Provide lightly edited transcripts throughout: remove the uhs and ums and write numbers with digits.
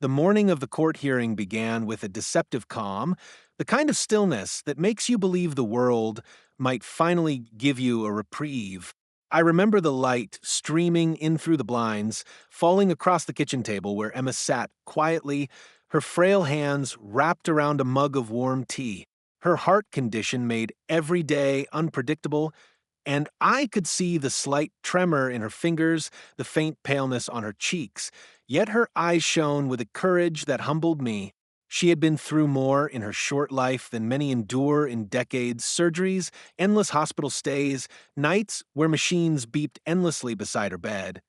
The morning of the court hearing began with a deceptive calm, the kind of stillness that makes you believe the world might finally give you a reprieve. I remember the light streaming in through the blinds, falling across the kitchen table where Emma sat quietly, her frail hands wrapped around a mug of warm tea. Her heart condition made every day unpredictable, and I could see the slight tremor in her fingers, the faint paleness on her cheeks. Yet her eyes shone with a courage that humbled me. She had been through more in her short life than many endure in decades: surgeries, endless hospital stays, nights where machines beeped endlessly beside her bed.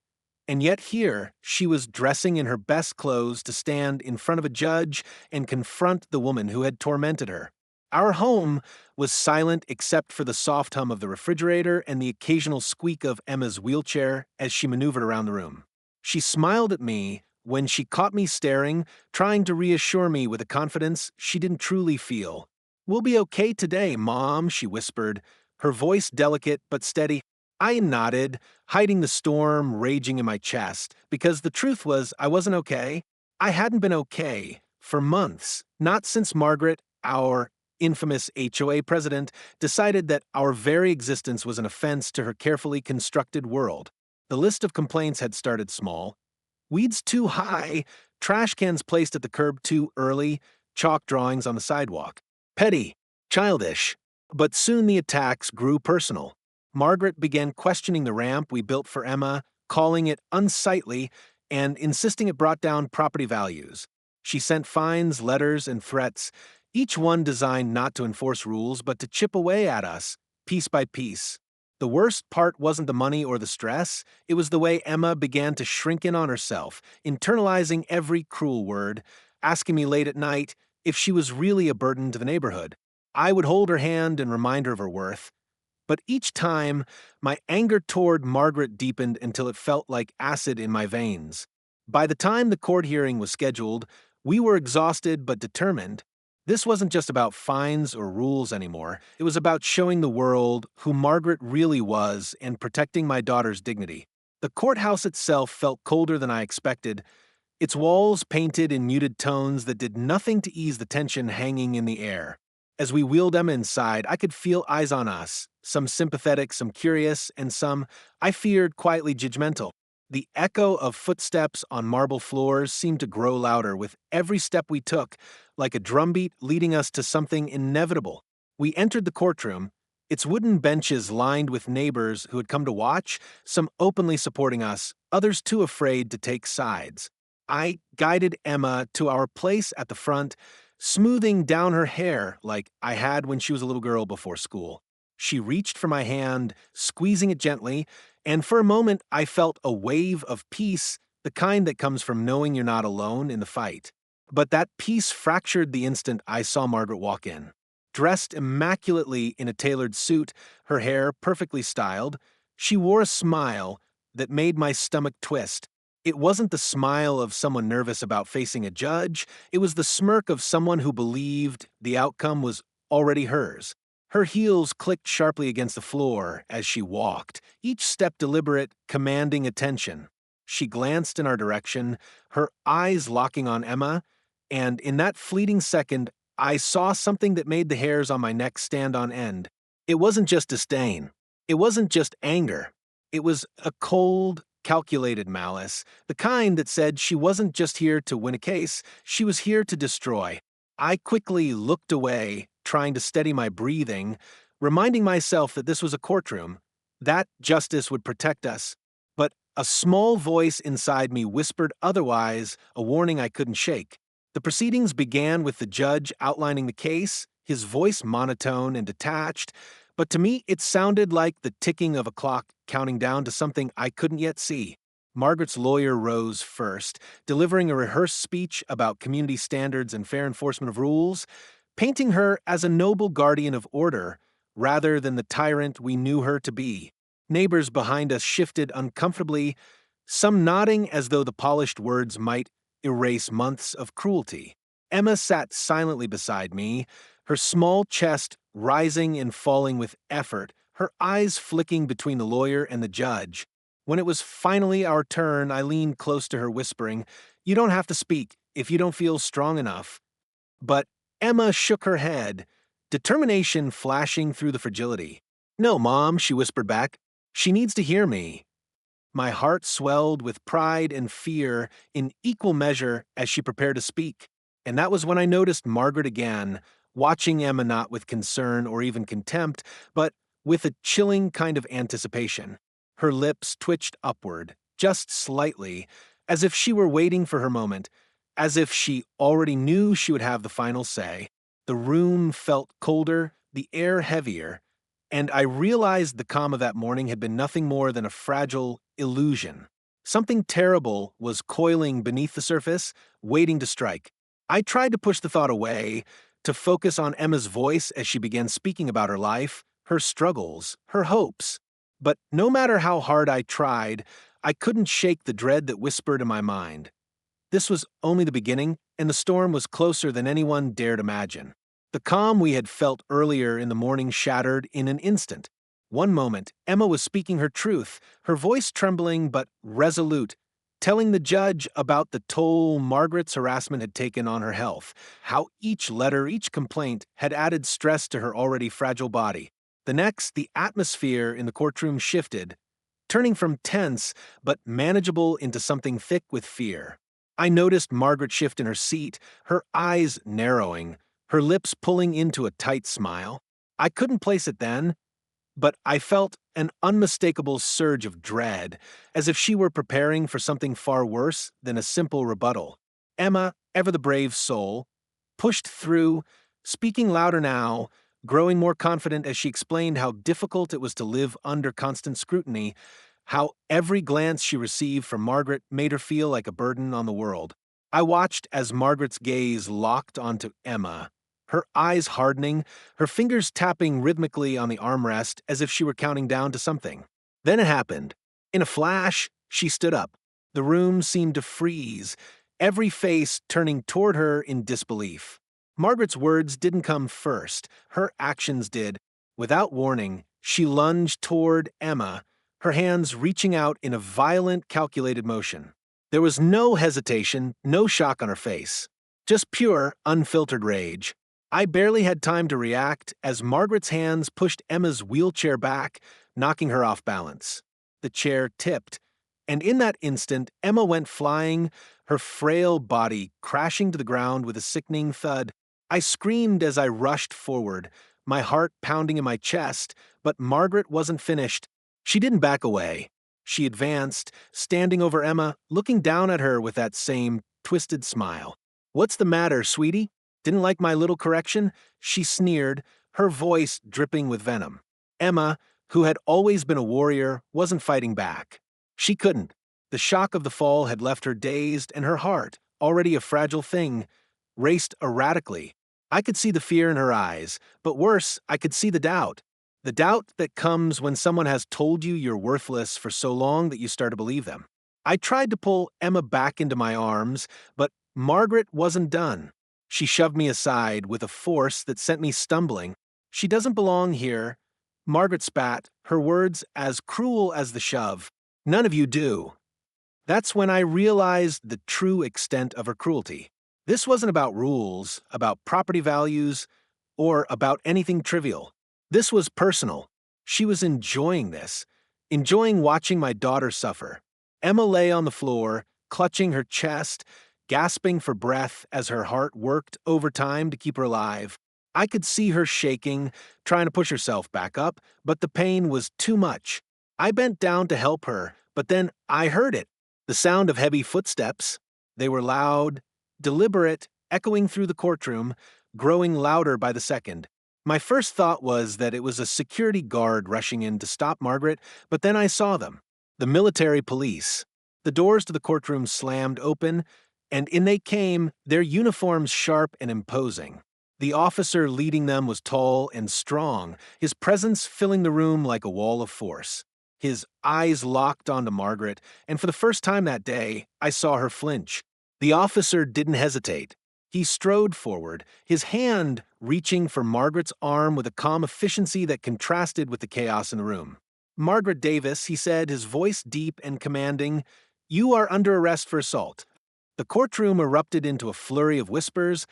And yet here, she was dressing in her best clothes to stand in front of a judge and confront the woman who had tormented her. Our home was silent except for the soft hum of the refrigerator and the occasional squeak of Emma's wheelchair as she maneuvered around the room. She smiled at me when she caught me staring, trying to reassure me with a confidence she didn't truly feel. "We'll be okay today, Mom," she whispered, her voice delicate but steady. I nodded, hiding the storm raging in my chest, because the truth was I wasn't okay. I hadn't been okay for months, not since Margaret, our infamous HOA president, decided that our very existence was an offense to her carefully constructed world. The list of complaints had started small: weeds too high, trash cans placed at the curb too early, chalk drawings on the sidewalk. Petty, childish. But soon the attacks grew personal. Margaret began questioning the ramp we built for Emma, calling it unsightly, and insisting it brought down property values. She sent fines, letters, and threats, each one designed not to enforce rules but to chip away at us, piece by piece. The worst part wasn't the money or the stress, it was the way Emma began to shrink in on herself, internalizing every cruel word, asking me late at night if she was really a burden to the neighborhood. I would hold her hand and remind her of her worth. But each time, my anger toward Margaret deepened until it felt like acid in my veins. By the time the court hearing was scheduled, we were exhausted but determined. This wasn't just about fines or rules anymore. It was about showing the world who Margaret really was and protecting my daughter's dignity. The courthouse itself felt colder than I expected, its walls painted in muted tones that did nothing to ease the tension hanging in the air. As we wheeled Emma inside, I could feel eyes on us, some sympathetic, some curious, and some, I feared, quietly judgmental. The echo of footsteps on marble floors seemed to grow louder with every step we took, like a drumbeat leading us to something inevitable. We entered the courtroom, its wooden benches lined with neighbors who had come to watch, some openly supporting us, others too afraid to take sides. I guided Emma to our place at the front, smoothing down her hair like I had when she was a little girl before school. She reached for my hand, squeezing it gently, and for a moment I felt a wave of peace, the kind that comes from knowing you're not alone in the fight. But that peace fractured the instant I saw Margaret walk in. Dressed immaculately in a tailored suit, her hair perfectly styled, she wore a smile that made my stomach twist. It wasn't the smile of someone nervous about facing a judge, it was the smirk of someone who believed the outcome was already hers. Her heels clicked sharply against the floor as she walked, each step deliberate, commanding attention. She glanced in our direction, her eyes locking on Emma, and in that fleeting second, I saw something that made the hairs on my neck stand on end. It wasn't just disdain. It wasn't just anger. It was a cold, calculated malice, the kind that said she wasn't just here to win a case, she was here to destroy. I quickly looked away, trying to steady my breathing, reminding myself that this was a courtroom, that justice would protect us. But a small voice inside me whispered otherwise, a warning I couldn't shake. The proceedings began with the judge outlining the case, his voice monotone and detached, but to me it sounded like the ticking of a clock counting down to something I couldn't yet see. Margaret's lawyer rose first, delivering a rehearsed speech about community standards and fair enforcement of rules, painting her as a noble guardian of order rather than the tyrant we knew her to be. Neighbors behind us shifted uncomfortably, some nodding as though the polished words might erase months of cruelty. Emma sat silently beside me, her small chest rising and falling with effort, her eyes flicking between the lawyer and the judge. When it was finally our turn, I leaned close to her, whispering, "You don't have to speak. if you don't feel strong enough. But Emma shook her head, determination flashing through the fragility. No, Mom, she whispered back. She needs to hear me. My heart swelled with pride and fear in equal measure as she prepared to speak. And that was when I noticed Margaret again, watching Emma not with concern or even contempt, but with a chilling kind of anticipation. Her lips twitched upward, just slightly, as if she were waiting for her moment, as if she already knew she would have the final say. The room felt colder, the air heavier, and I realized the calm of that morning had been nothing more than a fragile illusion. Something terrible was coiling beneath the surface, waiting to strike. I tried to push the thought away, to focus on Emma's voice as she began speaking about her life, her struggles, her hopes. But no matter how hard I tried, I couldn't shake the dread that whispered in my mind. This was only the beginning, and the storm was closer than anyone dared imagine. The calm we had felt earlier in the morning shattered in an instant. One moment, Emma was speaking her truth, her voice trembling but resolute, telling the judge about the toll Margaret's harassment had taken on her health, how each letter, each complaint had added stress to her already fragile body. The next, the atmosphere in the courtroom shifted, turning from tense but manageable into something thick with fear. I noticed Margaret shift in her seat, her eyes narrowing, her lips pulling into a tight smile. I couldn't place it then, but I felt an unmistakable surge of dread, as if she were preparing for something far worse than a simple rebuttal. Emma, ever the brave soul, pushed through, speaking louder now, growing more confident as she explained how difficult it was to live under constant scrutiny, how every glance she received from Margaret made her feel like a burden on the world. I watched as Margaret's gaze locked onto Emma, her eyes hardening, her fingers tapping rhythmically on the armrest as if she were counting down to something. Then it happened. In a flash, she stood up. The room seemed to freeze, every face turning toward her in disbelief. Margaret's words didn't come first, her actions did. Without warning, she lunged toward Emma, her hands reaching out in a violent, calculated motion. There was no hesitation, no shock on her face. Just pure, unfiltered rage. I barely had time to react as Margaret's hands pushed Emma's wheelchair back, knocking her off balance. The chair tipped, and in that instant, Emma went flying, her frail body crashing to the ground with a sickening thud. I screamed as I rushed forward, my heart pounding in my chest, but Margaret wasn't finished. She didn't back away. She advanced, standing over Emma, looking down at her with that same twisted smile. "What's the matter, sweetie? Didn't like my little correction?" She sneered, her voice dripping with venom. Emma, who had always been a warrior, wasn't fighting back. She couldn't. The shock of the fall had left her dazed, and her heart, already a fragile thing, raced erratically. I could see the fear in her eyes, but worse, I could see the doubt. The doubt that comes when someone has told you you're worthless for so long that you start to believe them. I tried to pull Emma back into my arms, but Margaret wasn't done. She shoved me aside with a force that sent me stumbling. "She doesn't belong here." Margaret spat, her words as cruel as the shove. "None of you do." That's when I realized the true extent of her cruelty. This wasn't about rules, about property values, or about anything trivial. This was personal. She was enjoying this, enjoying watching my daughter suffer. Emma lay on the floor, clutching her chest, gasping for breath as her heart worked overtime to keep her alive. I could see her shaking, trying to push herself back up, but the pain was too much. I bent down to help her, but then I heard it. The sound of heavy footsteps. They were loud, deliberate, echoing through the courtroom, growing louder by the second. My first thought was that it was a security guard rushing in to stop Margaret, but then I saw them. The military police. The doors to the courtroom slammed open, and in they came, their uniforms sharp and imposing. The officer leading them was tall and strong, his presence filling the room like a wall of force. His eyes locked onto Margaret, and for the first time that day, I saw her flinch. The officer didn't hesitate. He strode forward, his hand reaching for Margaret's arm with a calm efficiency that contrasted with the chaos in the room. "Margaret Davis," he said, his voice deep and commanding, "you are under arrest for assault." The courtroom erupted into a flurry of whispers,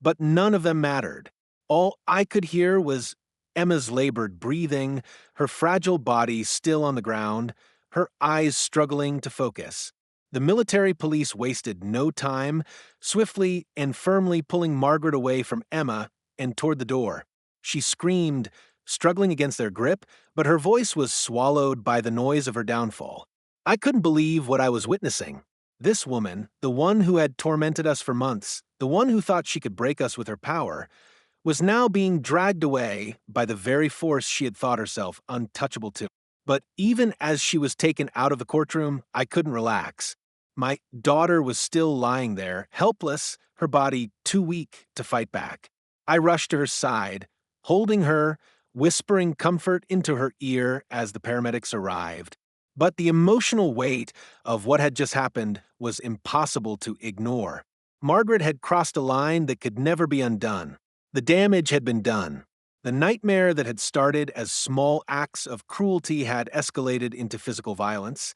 but none of them mattered. All I could hear was Emma's labored breathing, her fragile body still on the ground, her eyes struggling to focus. The military police wasted no time, swiftly and firmly pulling Margaret away from Emma and toward the door. She screamed, struggling against their grip, but her voice was swallowed by the noise of her downfall. I couldn't believe what I was witnessing. This woman, the one who had tormented us for months, the one who thought she could break us with her power, was now being dragged away by the very force she had thought herself untouchable to. But even as she was taken out of the courtroom, I couldn't relax. My daughter was still lying there, helpless, her body too weak to fight back. I rushed to her side, holding her, whispering comfort into her ear as the paramedics arrived. But the emotional weight of what had just happened was impossible to ignore. Margaret had crossed a line that could never be undone. The damage had been done. The nightmare that had started as small acts of cruelty had escalated into physical violence.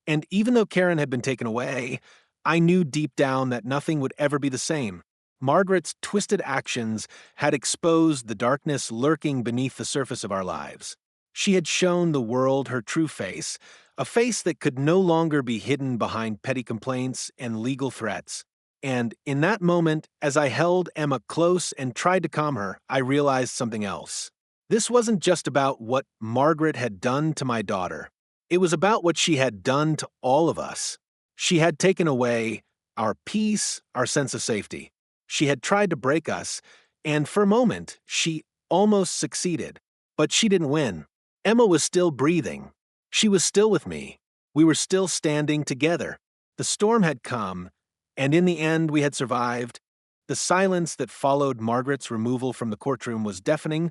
And even though Karen had been taken away, I knew deep down that nothing would ever be the same. Margaret's twisted actions had exposed the darkness lurking beneath the surface of our lives. She had shown the world her true face, a face that could no longer be hidden behind petty complaints and legal threats. And in that moment, as I held Emma close and tried to calm her, I realized something else. This wasn't just about what Margaret had done to my daughter. It was about what she had done to all of us. She had taken away our peace, our sense of safety. She had tried to break us, and for a moment, she almost succeeded. But she didn't win. Emma was still breathing. She was still with me. We were still standing together. The storm had come, and in the end we had survived. The silence that followed Margaret's removal from the courtroom was deafening,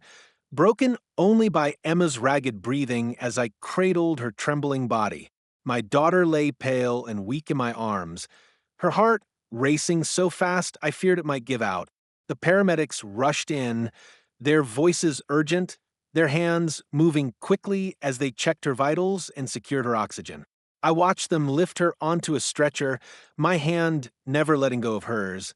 broken only by Emma's ragged breathing as I cradled her trembling body. My daughter lay pale and weak in my arms, her heart racing so fast I feared it might give out. The paramedics rushed in, their voices urgent, their hands moving quickly as they checked her vitals and secured her oxygen. I watched them lift her onto a stretcher, my hand never letting go of hers,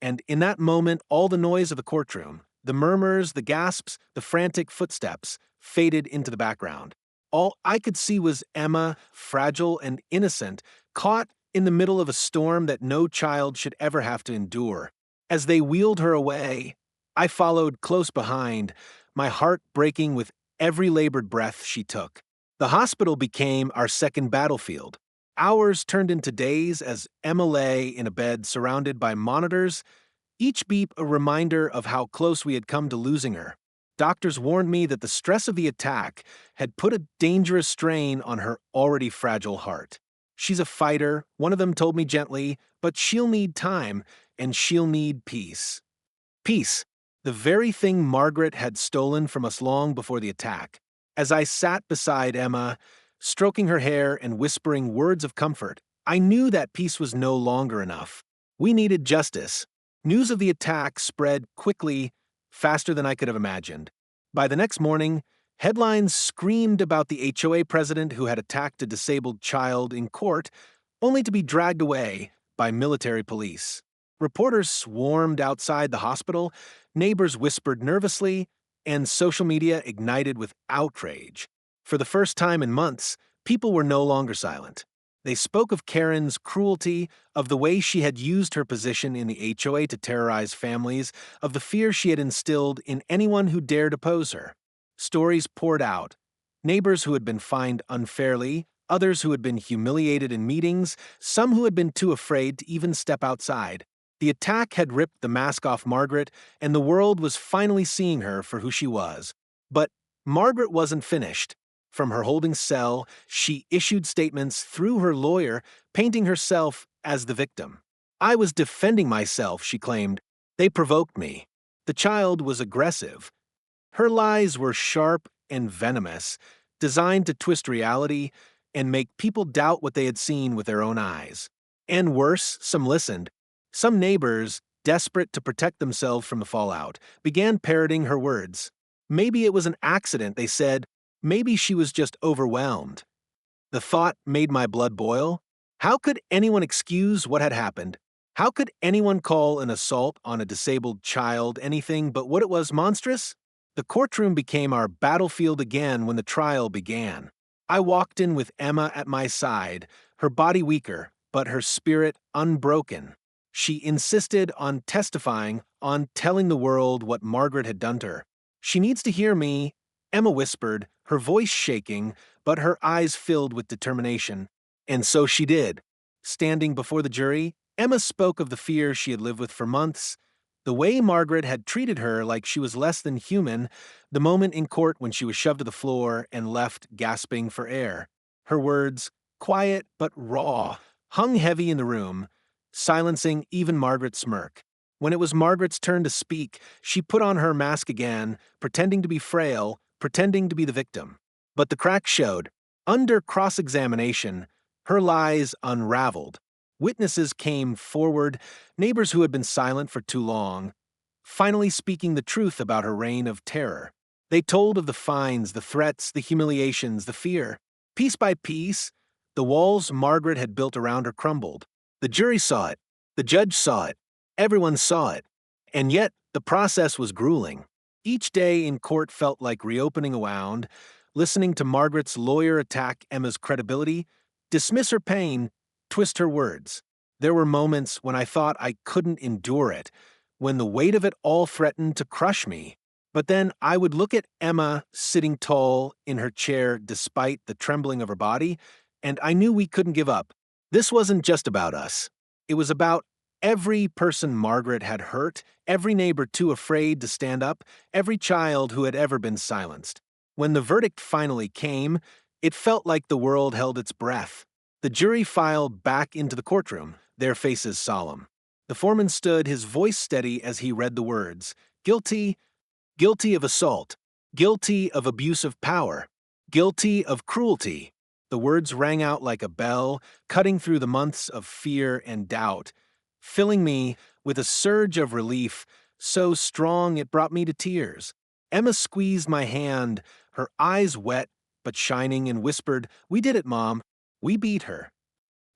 and in that moment all the noise of the courtroom, the murmurs, the gasps, the frantic footsteps, faded into the background. All I could see was Emma, fragile and innocent, caught in the middle of a storm that no child should ever have to endure. As they wheeled her away, I followed close behind, my heart breaking with every labored breath she took. The hospital became our second battlefield. Hours turned into days as Emma lay in a bed surrounded by monitors, each beep a reminder of how close we had come to losing her. Doctors warned me that the stress of the attack had put a dangerous strain on her already fragile heart. She's a fighter, one of them told me gently, but she'll need time, and she'll need peace. Peace, the very thing Margaret had stolen from us long before the attack. As I sat beside Emma, stroking her hair and whispering words of comfort, I knew that peace was no longer enough. We needed justice. News of the attack spread quickly, faster than I could have imagined. By the next morning, headlines screamed about the HOA president who had attacked a disabled child in court, only to be dragged away by military police. Reporters swarmed outside the hospital, neighbors whispered nervously, and social media ignited with outrage. For the first time in months, people were no longer silent. They spoke of Karen's cruelty, of the way she had used her position in the HOA to terrorize families, of the fear she had instilled in anyone who dared oppose her. Stories poured out. Neighbors who had been fined unfairly, others who had been humiliated in meetings, some who had been too afraid to even step outside. The attack had ripped the mask off Margaret, and the world was finally seeing her for who she was. But Margaret wasn't finished. From her holding cell, she issued statements through her lawyer, painting herself as the victim. I was defending myself, she claimed. They provoked me. The child was aggressive. Her lies were sharp and venomous, designed to twist reality and make people doubt what they had seen with their own eyes. And worse, some listened. Some neighbors, desperate to protect themselves from the fallout, began parroting her words. Maybe it was an accident, they said. Maybe she was just overwhelmed. The thought made my blood boil. How could anyone excuse what had happened? How could anyone call an assault on a disabled child anything but what it was: monstrous? The courtroom became our battlefield again when the trial began. I walked in with Emma at my side, her body weaker, but her spirit unbroken. She insisted on testifying, on telling the world what Margaret had done to her. "She needs to hear me," Emma whispered, her voice shaking, but her eyes filled with determination. And so she did. Standing before the jury, Emma spoke of the fear she had lived with for months, the way Margaret had treated her like she was less than human, the moment in court when she was shoved to the floor and left gasping for air. Her words, quiet but raw, hung heavy in the room, silencing even Margaret's smirk. When it was Margaret's turn to speak, she put on her mask again, pretending to be frail, pretending to be the victim. But the cracks showed. Under cross-examination, her lies unraveled. Witnesses came forward, neighbors who had been silent for too long, finally speaking the truth about her reign of terror. They told of the fines, the threats, the humiliations, the fear. Piece by piece, the walls Margaret had built around her crumbled. The jury saw it. The judge saw it. Everyone saw it. And yet, the process was grueling. Each day in court felt like reopening a wound, listening to Margaret's lawyer attack Emma's credibility, dismiss her pain, twist her words. There were moments when I thought I couldn't endure it, when the weight of it all threatened to crush me. But then I would look at Emma sitting tall in her chair despite the trembling of her body, and I knew we couldn't give up. This wasn't just about us. It was about every person Margaret had hurt, every neighbor too afraid to stand up, every child who had ever been silenced. When the verdict finally came, it felt like the world held its breath. The jury filed back into the courtroom, their faces solemn. The foreman stood, his voice steady as he read the words: guilty, guilty of assault, guilty of abuse of power, guilty of cruelty. The words rang out like a bell, cutting through the months of fear and doubt, filling me with a surge of relief so strong it brought me to tears. Emma squeezed my hand, her eyes wet but shining, and whispered, "We did it, Mom. We beat her."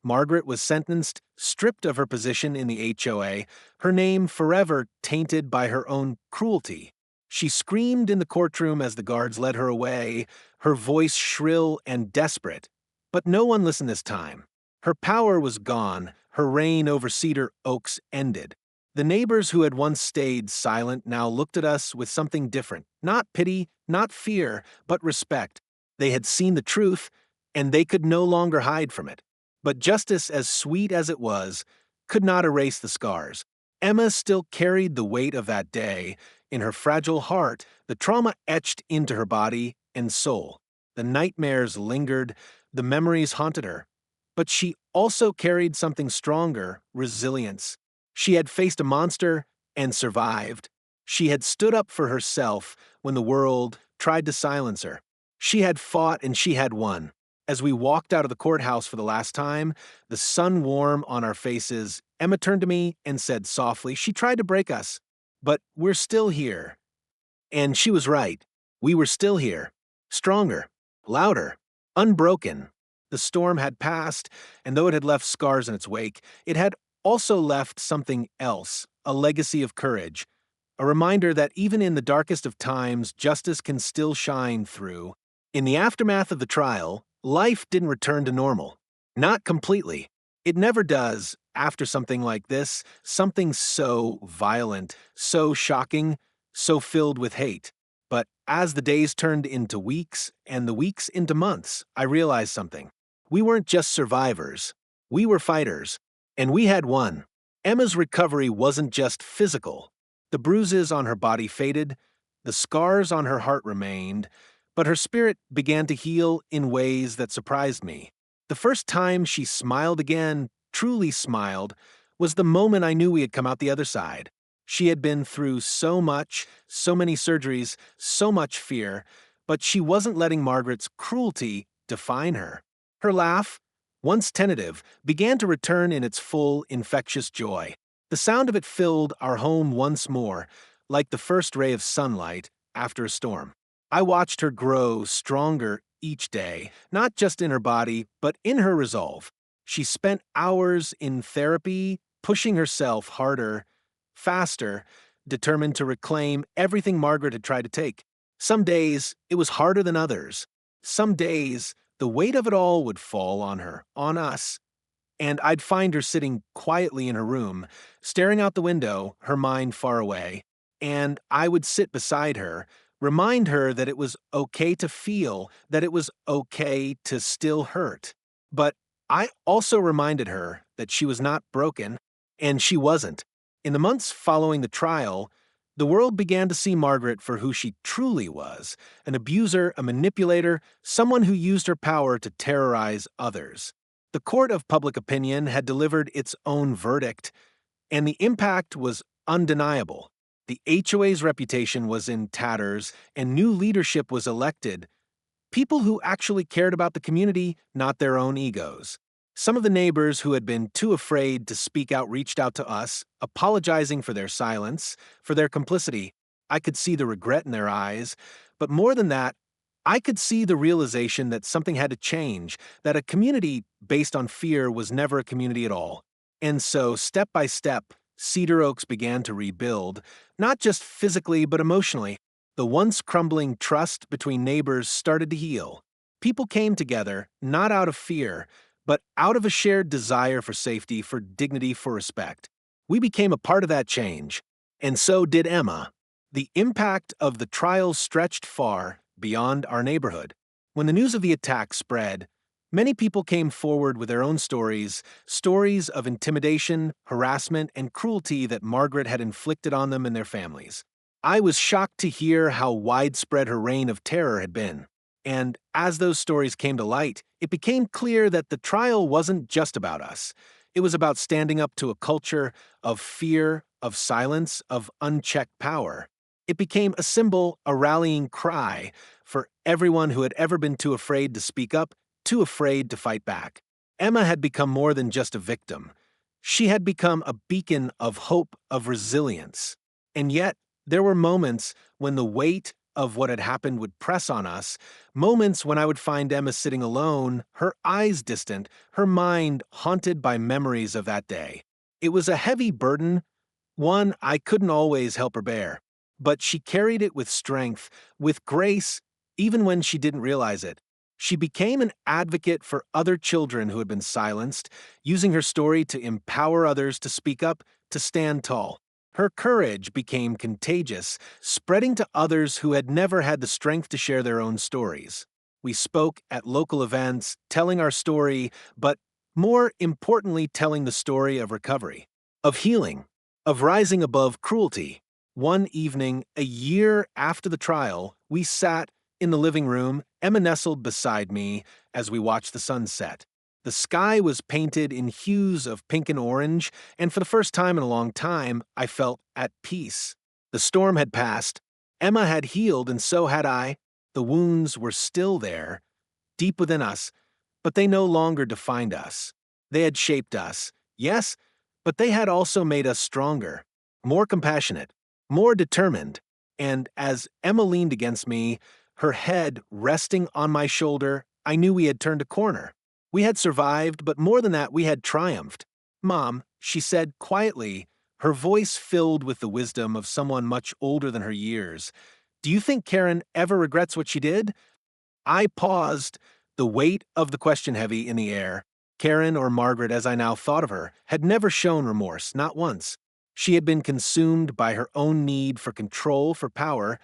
Margaret was sentenced, stripped of her position in the HOA, her name forever tainted by her own cruelty. She screamed in the courtroom as the guards led her away, her voice shrill and desperate. But no one listened this time. Her power was gone, her reign over Cedar Oaks ended. The neighbors who had once stayed silent now looked at us with something different. Not pity, not fear, but respect. They had seen the truth, and they could no longer hide from it. But justice, as sweet as it was, could not erase the scars. Emma still carried the weight of that day. In her fragile heart, the trauma etched into her body and soul. The nightmares lingered, the memories haunted her. But she also carried something stronger: resilience. She had faced a monster and survived. She had stood up for herself when the world tried to silence her. She had fought and she had won. As we walked out of the courthouse for the last time, the sun warm on our faces, Emma turned to me and said softly, "She tried to break us, but we're still here." And she was right. We were still here. Stronger, louder, unbroken. The storm had passed, and though it had left scars in its wake, it had also left something else, a legacy of courage, a reminder that even in the darkest of times, justice can still shine through. In the aftermath of the trial, life didn't return to normal. Not completely. It never does after something like this, something so violent, so shocking, so filled with hate. But as the days turned into weeks and the weeks into months, I realized something. We weren't just survivors. We were fighters. And we had won. Emma's recovery wasn't just physical. The bruises on her body faded, the scars on her heart remained, but her spirit began to heal in ways that surprised me. The first time she smiled again, truly smiled, was the moment I knew we had come out the other side. She had been through so much, so many surgeries, so much fear, but she wasn't letting Margaret's cruelty define her. Her laugh, once tentative, began to return in its full, infectious joy. The sound of it filled our home once more, like the first ray of sunlight after a storm. I watched her grow stronger each day, not just in her body, but in her resolve. She spent hours in therapy, pushing herself harder, faster, determined to reclaim everything Margaret had tried to take. Some days, it was harder than others. Some days, the weight of it all would fall on her, on us, and I'd find her sitting quietly in her room, staring out the window, her mind far away. And I would sit beside her, remind her that it was okay to feel, that it was okay to still hurt. But I also reminded her that she was not broken, and she wasn't. In the months following the trial, the world began to see Margaret for who she truly was: an abuser, a manipulator, someone who used her power to terrorize others. The court of public opinion had delivered its own verdict, and the impact was undeniable. The HOA's reputation was in tatters, and new leadership was elected. People who actually cared about the community, not their own egos. Some of the neighbors who had been too afraid to speak out reached out to us, apologizing for their silence, for their complicity. I could see the regret in their eyes, but more than that, I could see the realization that something had to change, that a community based on fear was never a community at all. And so, step by step, Cedar Oaks began to rebuild, not just physically but emotionally. The once crumbling trust between neighbors started to heal. People came together, not out of fear, but out of a shared desire for safety, for dignity, for respect. We became a part of that change, and so did Emma. The impact of the trials stretched far beyond our neighborhood. When the news of the attack spread, many people came forward with their own stories, stories of intimidation, harassment, and cruelty that Margaret had inflicted on them and their families. I was shocked to hear how widespread her reign of terror had been. And as those stories came to light, it became clear that the trial wasn't just about us. It was about standing up to a culture of fear, of silence, of unchecked power. It became a symbol, a rallying cry for everyone who had ever been too afraid to speak up, too afraid to fight back. Emma had become more than just a victim. She had become a beacon of hope, of resilience. And yet, there were moments when the weight of what had happened would press on us, moments when I would find Emma sitting alone, her eyes distant, her mind haunted by memories of that day. It was a heavy burden, one I couldn't always help her bear, but she carried it with strength, with grace, even when she didn't realize it. She became an advocate for other children who had been silenced, using her story to empower others to speak up, to stand tall. Her courage became contagious, spreading to others who had never had the strength to share their own stories. We spoke at local events, telling our story, but more importantly, telling the story of recovery, of healing, of rising above cruelty. One evening, a year after the trial, we sat in the living room, Emma nestled beside me as we watched the sun set. The sky was painted in hues of pink and orange, and for the first time in a long time, I felt at peace. The storm had passed. Emma had healed, and so had I. The wounds were still there, deep within us, but they no longer defined us. They had shaped us, yes, but they had also made us stronger, more compassionate, more determined. And as Emma leaned against me, her head resting on my shoulder, I knew we had turned a corner. We had survived, but more than that, we had triumphed. "Mom," she said quietly, her voice filled with the wisdom of someone much older than her years, "do you think Karen ever regrets what she did?" I paused, the weight of the question heavy in the air. Karen, or Margaret as I now thought of her, had never shown remorse, not once. She had been consumed by her own need for control, for power,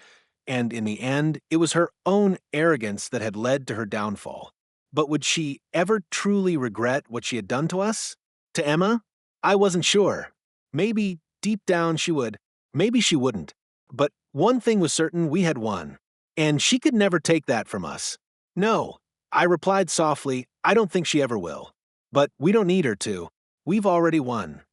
and in the end, it was her own arrogance that had led to her downfall. But would she ever truly regret what she had done to us? To Emma? I wasn't sure. Maybe deep down she would. Maybe she wouldn't. But one thing was certain: we had won. And she could never take that from us. "No," I replied softly, "I don't think she ever will. But we don't need her to. We've already won."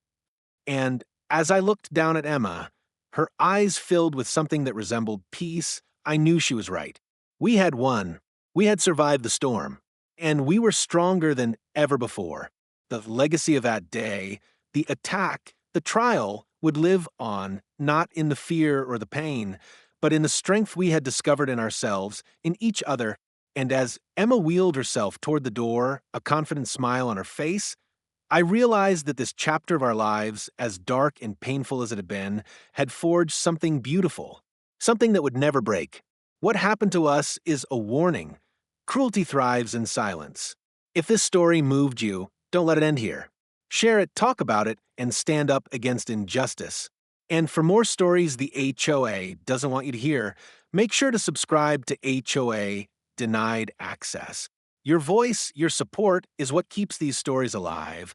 And as I looked down at Emma, her eyes filled with something that resembled peace, I knew she was right. We had won. We had survived the storm. And we were stronger than ever before. The legacy of that day, the attack, the trial, would live on, not in the fear or the pain, but in the strength we had discovered in ourselves, in each other. And as Emma wheeled herself toward the door, a confident smile on her face, I realized that this chapter of our lives, as dark and painful as it had been, had forged something beautiful, something that would never break. What happened to us is a warning. Cruelty thrives in silence. If this story moved you, don't let it end here. Share it, talk about it, and stand up against injustice. And for more stories the HOA doesn't want you to hear, make sure to subscribe to HOA Denied Access. Your voice, your support is what keeps these stories alive.